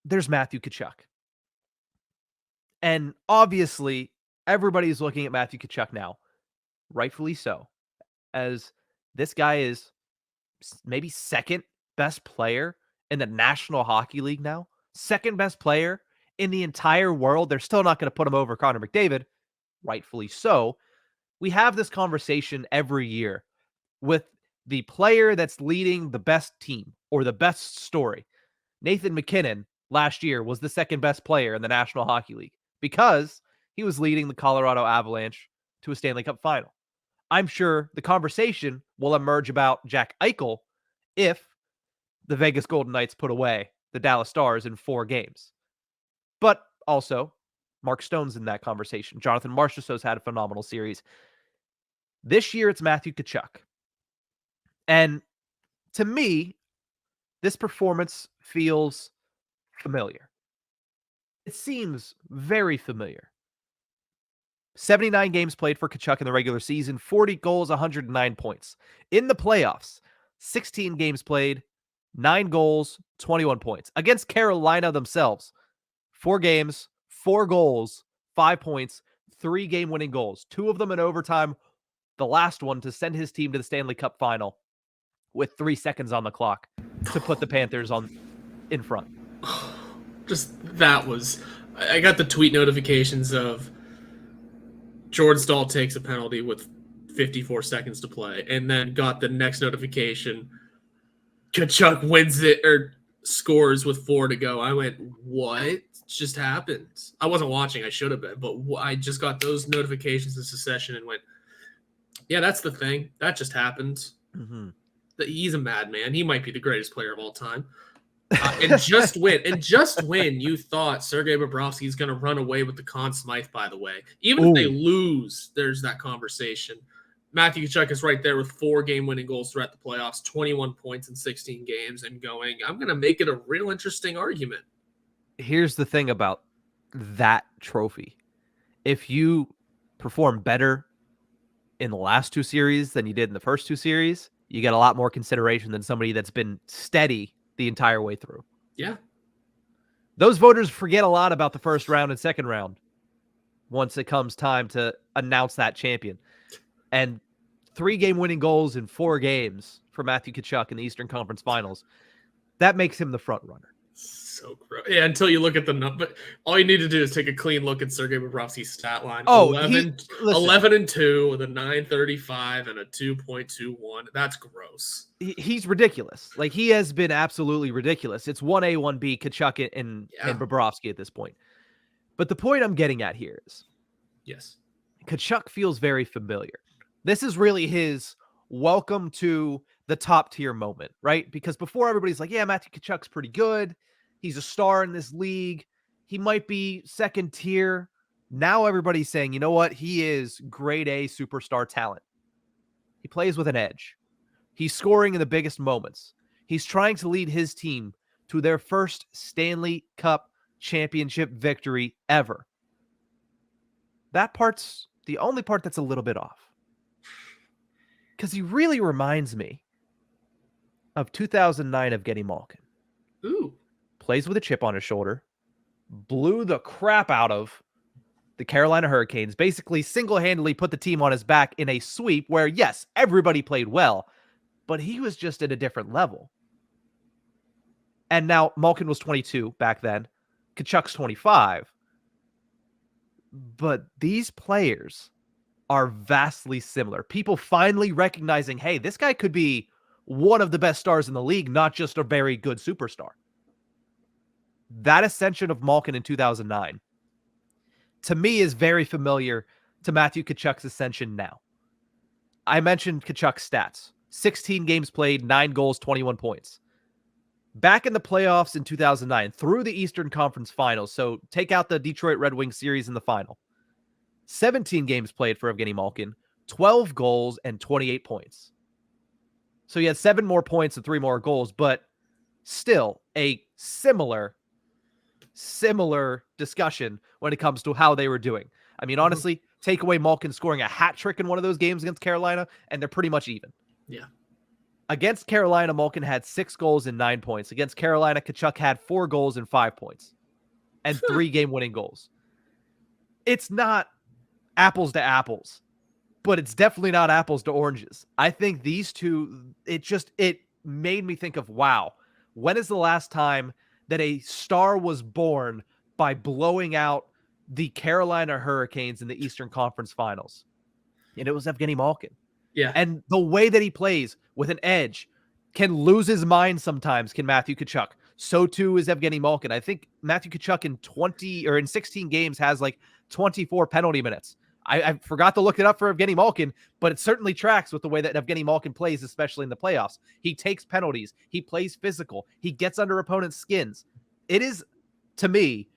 there's Matthew Tkachuk. And obviously, everybody's looking at Matthew Tkachuk now, rightfully so, as this guy is maybe second best player in the National Hockey League now. Second best player in the entire world. They're still not going to put him over Connor McDavid, rightfully so. We have this conversation every year with the player that's leading the best team or the best story. Nathan MacKinnon last year was the second best player in the National Hockey League because he was leading the Colorado Avalanche to a Stanley Cup Final. I'm sure the conversation will emerge about Jack Eichel if the Vegas Golden Knights put away the Dallas Stars in 4 games. But also, Mark Stone's in that conversation. Jonathan Marchessault's had a phenomenal series. This year, it's Matthew Tkachuk. And to me, this performance feels familiar. It seems very familiar. 79 games played for Tkachuk in the regular season, 40 goals, 109 points. In the playoffs, 16 games played, 9 goals, 21 points. Against Carolina themselves, 4 games, 4 goals, 5 points, 3 game-winning goals. 2 of them in overtime, the last one to send his team to the Stanley Cup Final with 3 seconds on the clock to put the Panthers in front. Just that was... I got the tweet notifications of Jordan Staal takes a penalty with 54 seconds to play, and then got the next notification. Tkachuk wins it or scores with 4 to go. I went, what just happened? I wasn't watching. I should have been, but I just got those notifications in succession and went, yeah, that's the thing. That just happened. Mm-hmm. He's a madman. He might be the greatest player of all time. And just when you thought Sergei Bobrovsky is going to run away with the Conn Smythe, by the way, even if they lose, there's that conversation. Matthew Tkachuk is right there with 4 game-winning goals throughout the playoffs, 21 points in 16 games, and going, I'm going to make it a real interesting argument. Here's the thing about that trophy. If you perform better in the last 2 series than you did in the first 2 series, you get a lot more consideration than somebody that's been steady the entire way through. Yeah. Those voters forget a lot about the first round and second round once it comes time to announce that champion. And 3 game-winning goals in 4 games for Matthew Tkachuk in the Eastern Conference Finals, that makes him the front runner. So gross. Yeah, until you look at the number. All you need to do is take a clean look at Sergei Bobrovsky's stat line. 11-2 with a 935 and a 2.21. That's gross. He's ridiculous. Like, he has been absolutely ridiculous. It's 1A, 1B, Tkachuk and Bobrovsky at this point. But the point I'm getting at here is, yes, Tkachuk feels very familiar. This is really his welcome to the top tier moment, right? Because before everybody's like, yeah, Matthew Tkachuk's pretty good. He's a star in this league. He might be second tier. Now everybody's saying, you know what? He is grade A superstar talent. He plays with an edge. He's scoring in the biggest moments. He's trying to lead his team to their first Stanley Cup championship victory ever. That part's the only part that's a little bit off. Because he really reminds me of 2009 Evgeny Malkin. Ooh. Plays with a chip on his shoulder, blew the crap out of the Carolina Hurricanes, basically single-handedly put the team on his back in a sweep where, yes, everybody played well, but he was just at a different level. And now Malkin was 22 back then. Tkachuk's 25. But these players are vastly similar. People finally recognizing, hey, this guy could be one of the best stars in the league, not just a very good superstar. That ascension of Malkin in 2009, to me, is very familiar to Matthew Tkachuk's ascension now. I mentioned Tkachuk's stats. 16 games played, 9 goals, 21 points. Back in the playoffs in 2009, through the Eastern Conference Finals, so take out the Detroit Red Wings series in the final. 17 games played for Evgeny Malkin, 12 goals, and 28 points. So he had 7 more points and 3 more goals, but still a similar discussion when it comes to how they were doing. I mean, honestly, take away Malkin scoring a hat trick in one of those games against Carolina, and they're pretty much even. Yeah. Against Carolina, Malkin had 6 goals and 9 points. Against Carolina, Tkachuk had 4 goals and 5 points and 3 game-winning goals. It's not apples to apples, but it's definitely not apples to oranges. I think these two, it made me think of, wow, when is the last time that a star was born by blowing out the Carolina Hurricanes in the Eastern Conference Finals? And it was Evgeny Malkin. Yeah. And the way that he plays with an edge, can lose his mind sometimes, can Matthew Tkachuk. So too is Evgeny Malkin. I think Matthew Tkachuk in 16 games has like 24 penalty minutes. I forgot to look it up for Evgeny Malkin, but it certainly tracks with the way that Evgeny Malkin plays, especially in the playoffs. He takes penalties. He plays physical. He gets under opponents' skins. It is, to me,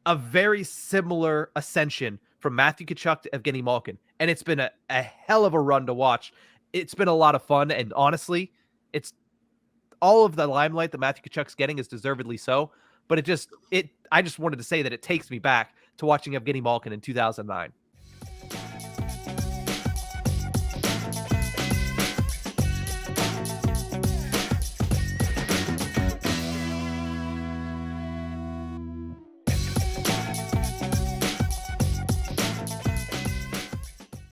a very similar ascension from Matthew Tkachuk to Evgeny Malkin. And it's been a hell of a run to watch. It's been a lot of fun. And honestly, it's all of the limelight that Matthew Tkachuk's getting is deservedly so. But I just wanted to say that it takes me back to watching Evgeny Malkin in 2009.